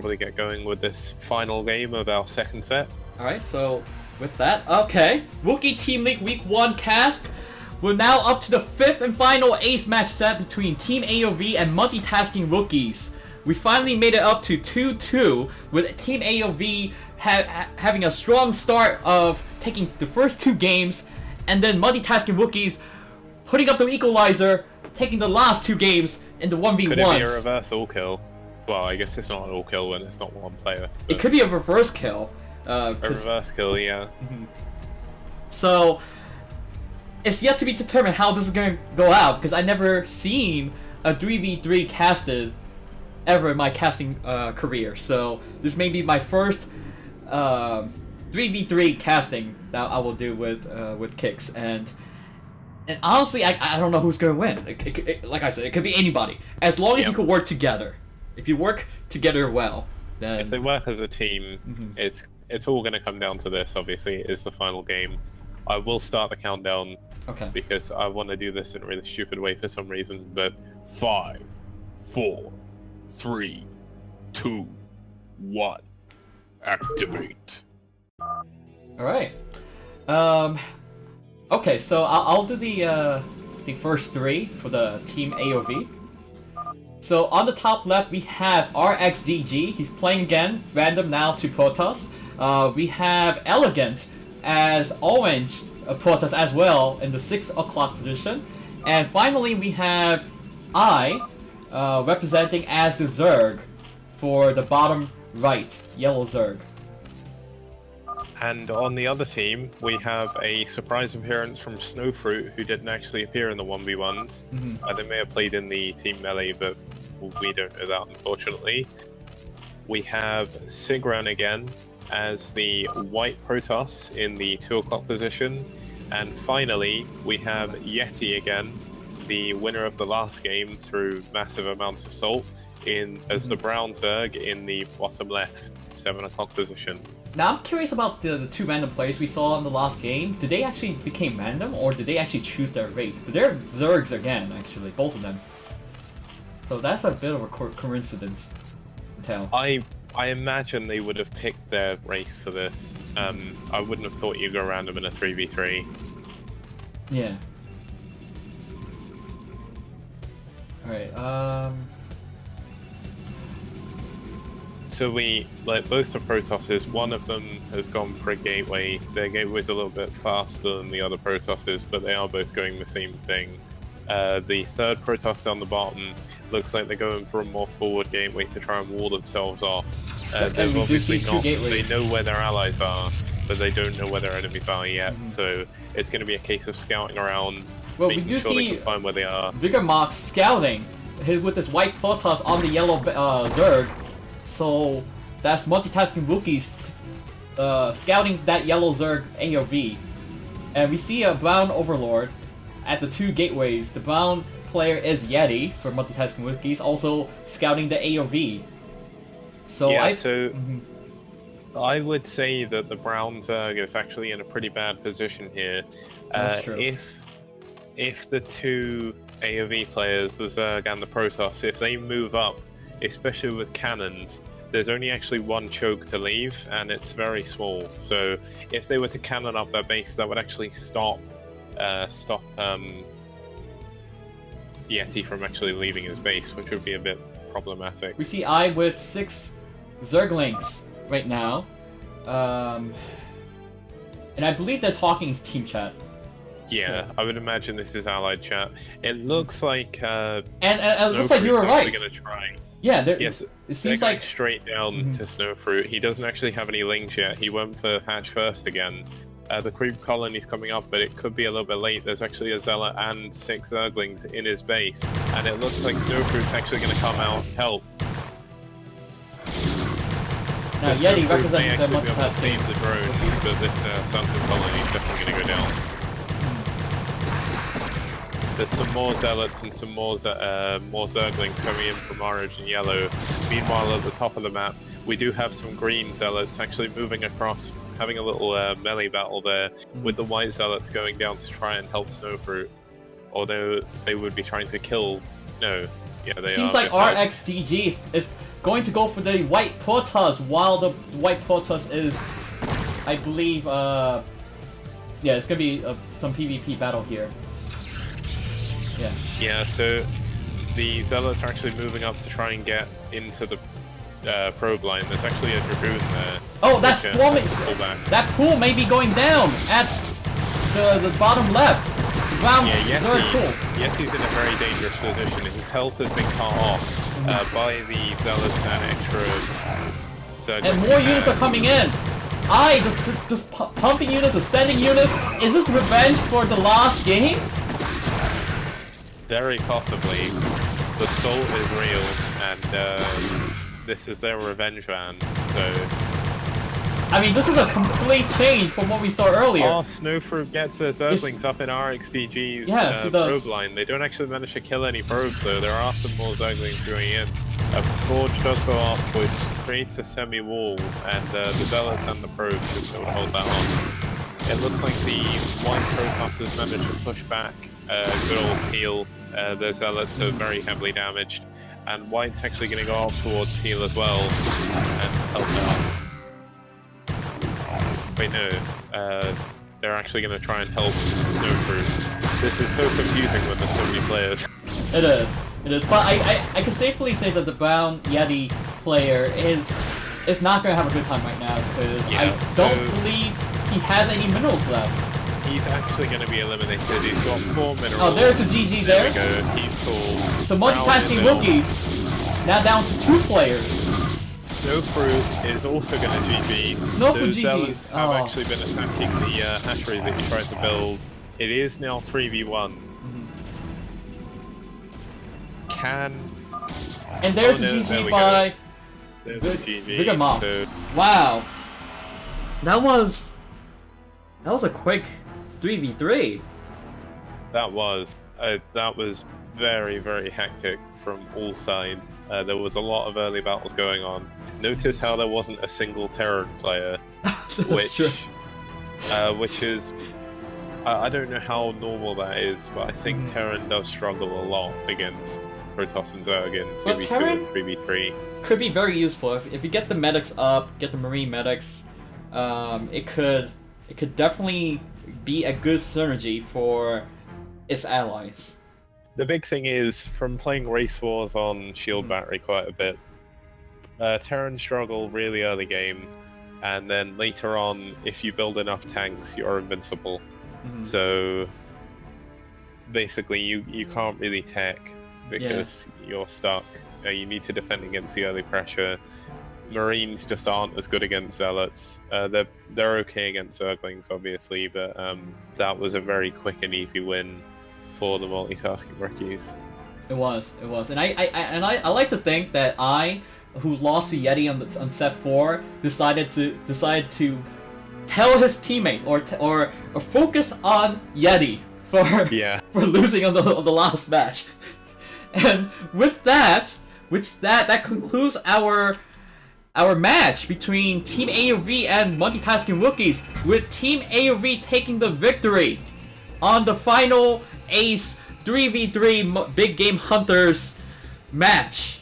probably get going with this final game of our second set. Alright, so with that, okay. Wookiee Team League Week 1 cast. We're now up to the 5th and final ace match set between Team AoV and Multitasking Rookies. We finally made it up to 2-2, with Team AoV having a strong start of taking the first 2 games, and then Multitasking Rookies putting up the equalizer, taking the last 2 games in the 1v1s. Could it be a reverse all-kill? Well, I guess it's not an all-kill when it's not one player. It could be a reverse kill. A reverse kill, yeah. So, it's yet to be determined how this is going to go out, because I've never seen a 3v3 casted ever in my casting career. So, this may be my first 3v3 casting that I will do with Qikz. And honestly, I don't know who's going to win. Like I said, it could be anybody. As long as you can work together. If you work together well, then... If they work as a team, it's all going to come down to this, obviously. It is the final game. I will start the countdown, because I want to do this in a really stupid way for some reason, but 5, 4, 3, 2, 1, activate. Alright. Okay, so I'll do the first 3 for the Team AoV. So on the top left, we have rxdg. He's playing again, random now to Protoss. We have Elegant as orange Protoss as well in the 6 o'clock position. And finally, we have representing as the Zerg for the bottom right, yellow Zerg. And on the other team, we have a surprise appearance from Snowfruit, who didn't actually appear in the 1v1s. They may have played in the team melee, but we don't know that, unfortunately. We have Sigrun again as the white Protoss in the 2 o'clock position. And finally, we have Yeti again, the winner of the last game through massive amounts of salt, as the brown Zerg in the bottom left 7 o'clock position. Now I'm curious about the 2 random players we saw in the last game. Did they actually become random, or did they actually choose their race? But they're Zergs again, actually, both of them. So that's a bit of a coincidence to tell. I imagine they would have picked their race for this. I wouldn't have thought you'd go random in a 3v3. Yeah. Alright, So both the Protosses, one of them has gone for a gateway. Their gateway's a little bit faster than the other Protosses, but they are both going the same thing. The third Protoss down the bottom looks like they're going for a more forward gateway to try and wall themselves off. They've obviously they know where their allies are, but they don't know where their enemies are yet, so it's going to be a case of scouting around, making sure they can find where they are. Vigamox scouting with this white Protoss on the yellow Zerg. So that's Multitasking Rookies scouting that yellow Zerg AoV. And we see a brown Overlord at the 2 gateways. The brown player is Yeti for Multitasking Rookies, also scouting the AoV. So yeah, I would say that the brown Zerg is actually in a pretty bad position here. That's true. If the 2 AoV players, the Zerg and the Protoss, if they move up, especially with cannons, there's only actually 1 choke to leave, and it's very small. So if they were to cannon up their base, that would actually stop Yeti from actually leaving his base, which would be a bit problematic. We see with 6 Zerglings right now, and I believe they're talking in team chat. Yeah, I would imagine this is allied chat. It looks like and it looks like you were right. Going to try. Yeah, yes, it seems like straight down to Snowfruit. He doesn't actually have any lings yet. He went for hatch first again. The creep colony's coming up, but it could be a little bit late. There's actually a Zealot and 6 Zerglings in his base, and it looks like Snowfruit's actually going to come out and help. So Yeti representing the Multitasking save the drones, but this Sunken colony is definitely going to go down. There's some more Zealots and some more Zerglings coming in from orange and yellow. Meanwhile, at the top of the map, we do have some green Zealots actually moving across, having a little melee battle there, with the white Zealots going down to try and help Snowfruit. Although they would be trying to kill... No, Yeah, they seems are like rxdg is going to go for the white Protoss, while the white Protoss is, I believe, yeah, it's gonna be some PvP battle here. Yeah. Yeah, so the Zealots are actually moving up to try and get into the probe line. There's actually a Dragoon there. Oh, that's swarming! That pool may be going down at the bottom left. Wow, yeah, very cool. Yeti's in a very dangerous position. His health has been cut off by the Zealots and extra... and more units are coming in. Just pumping units, ascending units. Is this revenge for the last game? Very possibly. The salt is real, and this is their revenge van, so... I mean, this is a complete change from what we saw earlier. Oh, Snowfruit gets their Zerglings up in rxdg's probe line. They don't actually manage to kill any probes, though. There are some more Zerglings going in. A Forge does go up, which creates a semi-wall, and the Zealots and the probes should be able to hold that on. It looks like the White Protoss has managed to push back good old Teal. The Zealots are very heavily damaged, and White's actually going to go up towards Teal as well and help out. Wait, no. They're actually going to try and help Snowfruit. This is so confusing when there's so many players. It is. It is. But I can safely say that the Brown Yeti player is not going to have a good time right now, because I don't believe he has any minerals left. He's actually going to be eliminated. He's got 4 minerals. Oh, there's a GG there. There we go. He's cool. The multitasking rookies now down to 2 players. Snowfruit is also going to GG. Snowfruit Those GGs. Zealots have actually been attacking the hatchery that he tried to build. It is now 3v1. And there's a GG by Vigamox. So... Wow. That was a quick 3v3. That was very, very hectic from all sides. There was a lot of early battles going on. Notice how there wasn't a single Terran player, which is, I don't know how normal that is, but I think Terran does struggle a lot against Protoss and Zerg in 2v2 and 3v3. Could be very useful if you get the medics up, get the marine medics. It could definitely be a good synergy for its allies. The big thing is, from playing Race Wars on Shield Battery quite a bit, Terran struggle really early game, and then later on, if you build enough tanks, you're invincible. So basically, you can't really tech because you're stuck. You need to defend against the early pressure. Marines just aren't as good against Zealots. They're okay against Zerglings, obviously, but that was a very quick and easy win for the multitasking rookies. It was, and I like to think that who lost to Yeti on set 4, decided to tell his teammate or focus on Yeti for losing on the last match. And with that concludes our match between Team AoV and Multitasking Rookies, with Team AoV taking the victory on the final Ace 3v3 Big Game Hunters match.